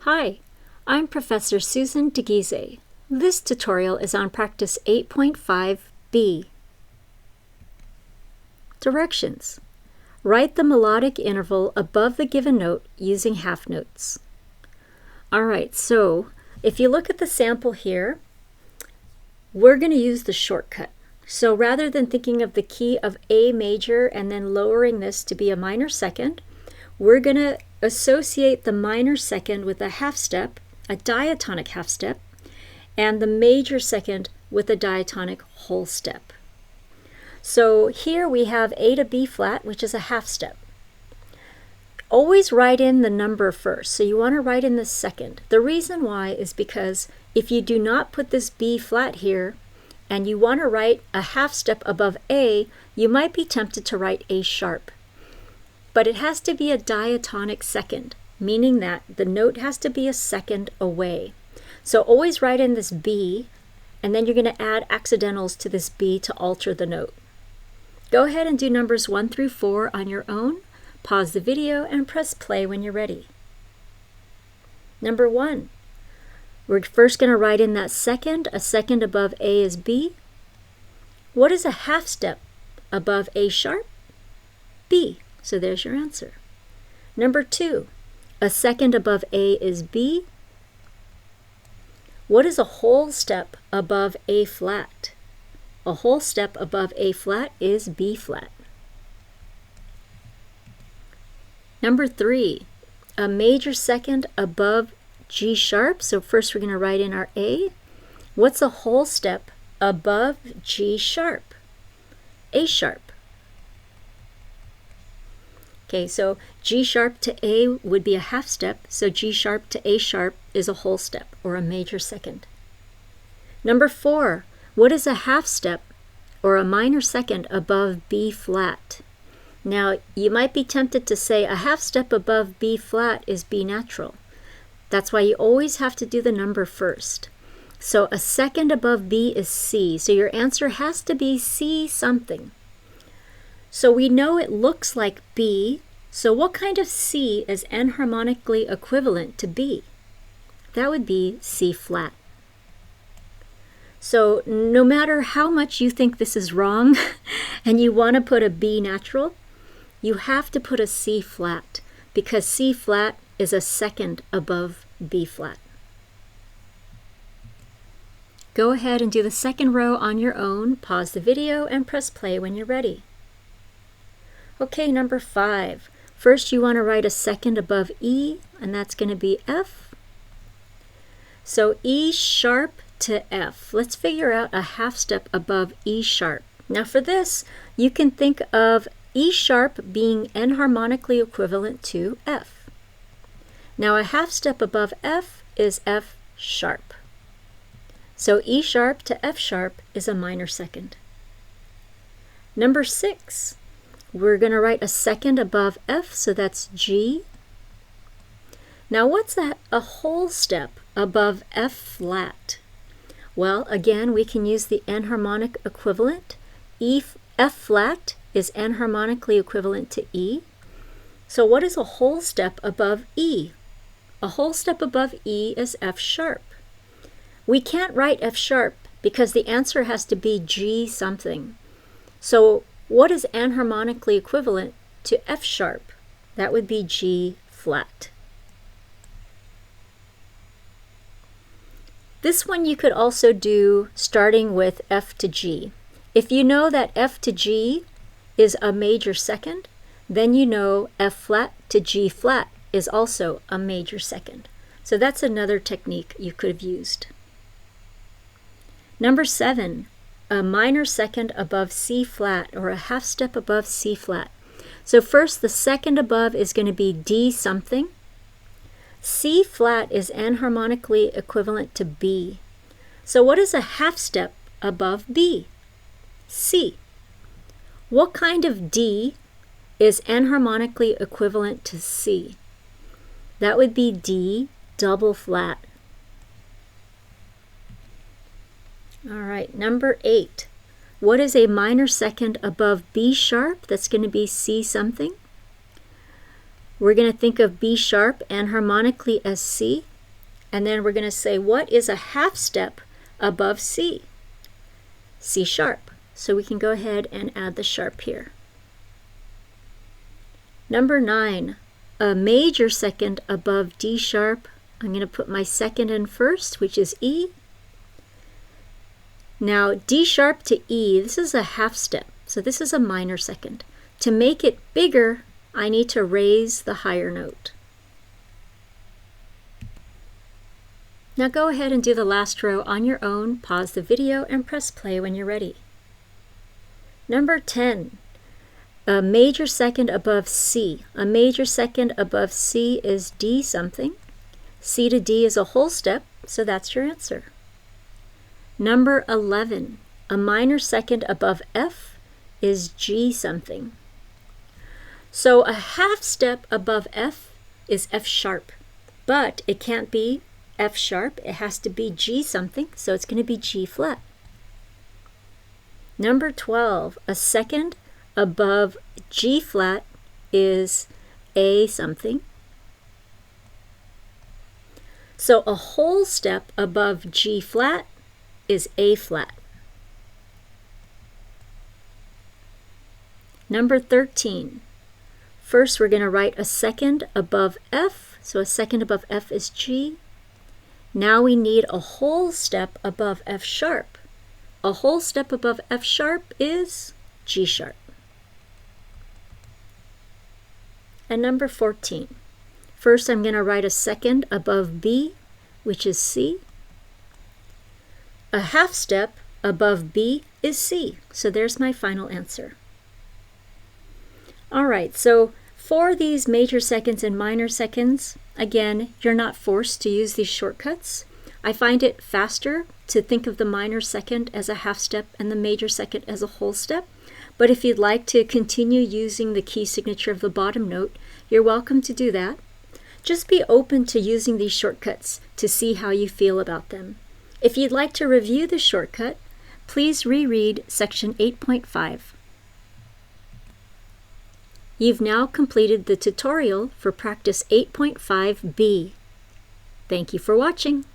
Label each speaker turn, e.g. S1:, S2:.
S1: Hi, I'm Professor Susan DeGise. This tutorial is on practice 8.5b. Directions. Write the melodic interval above the given note using half notes. Alright, so if you look at the sample here, we're going to use the shortcut. So rather than thinking of the key of A major and then lowering this to be a minor second, we're going to associate the minor second with a half step, a diatonic half step, and the major second with a diatonic whole step. So here we have A to B flat, which is a half step. Always write in the number first, so you want to write in the second. The reason why is because if you do not put this B flat here, and you want to write a half step above A, you might be tempted to write A sharp. But it has to be a diatonic second, meaning that the note has to be a second away. So always write in this B, and then you're going to add accidentals to this B to alter the note. Go ahead and do numbers 1 through 4 on your own. Pause the video and press play when you're ready. Number 1. We're first going to write in that second. A second above A is B. What is a half step above A sharp? B. So there's your answer. Number 2. A second above A is B. What is a whole step above A flat? A whole step above A flat is B flat. Number 3. A major second above G sharp. So first we're going to write in our A. What's a whole step above G sharp? A sharp. Okay, so G sharp to A would be a half step, so G sharp to A sharp is a whole step, or a major second. Number 4, what is a half step, or a minor second above B flat? Now, you might be tempted to say a half step above B flat is B natural. That's why you always have to do the number first. So a second above B is C, so your answer has to be C something. So we know it looks like B, so what kind of C is enharmonically equivalent to B? That would be C flat. So no matter how much you think this is wrong and you want to put a B natural, you have to put a C flat because C flat is a second above B flat. Go ahead and do the second row on your own, pause the video, and press play when you're ready. Okay, number 5. First you want to write a second above E, and that's going to be F. So E sharp to F. Let's figure out a half step above E sharp. Now for this, you can think of E sharp being enharmonically equivalent to F. Now a half step above F is F sharp. So E sharp to F sharp is a minor second. Number 6. We're going to write a second above F, so that's G. Now what's a whole step above F flat? Well, again, we can use the enharmonic equivalent. F flat is enharmonically equivalent to E. So what is a whole step above E? A whole step above E is F sharp. We can't write F sharp because the answer has to be G something. So what is enharmonically equivalent to F sharp? That would be G flat. This one you could also do starting with F to G. If you know that F to G is a major second, then you know F flat to G flat is also a major second. So that's another technique you could have used. Number 7. A minor second above C flat, or a half step above C flat. So first the second above is going to be D something. C flat is enharmonically equivalent to B. So what is a half step above B? C. What kind of D is enharmonically equivalent to C? That would be D double flat. All right, number 8. What is a minor second above B sharp? That's going to be C something. We're going to think of B sharp enharmonically as C. And then we're going to say, what is a half step above C? C sharp. So we can go ahead and add the sharp here. Number 9, a major second above D sharp. I'm going to put my second in first, which is E. Now D sharp to E, this is a half step, so this is a minor second. To make it bigger, I need to raise the higher note. Now go ahead and do the last row on your own, pause the video, and press play when you're ready. Number 10, a major second above C. A major second above C is D something. C to D is a whole step, so that's your answer. Number 11, a minor second above F is G something. So a half step above F is F sharp, but it can't be F sharp, it has to be G something, so it's going to be G flat. Number 12, a second above G flat is A something. So a whole step above G flat is A flat. Number 13, first we're going to write a second above F, so a second above F is G. Now we need a whole step above F sharp. A whole step above F sharp is G sharp. And number 14, first I'm going to write a second above B, which is C. A half step above B is C, so there's my final answer. All right, so for these major seconds and minor seconds, again, you're not forced to use these shortcuts. I find it faster to think of the minor second as a half step and the major second as a whole step. But if you'd like to continue using the key signature of the bottom note, you're welcome to do that. Just be open to using these shortcuts to see how you feel about them. If you'd like to review the shortcut, please reread section 8.5. You've now completed the tutorial for practice 8.5B. Thank you for watching.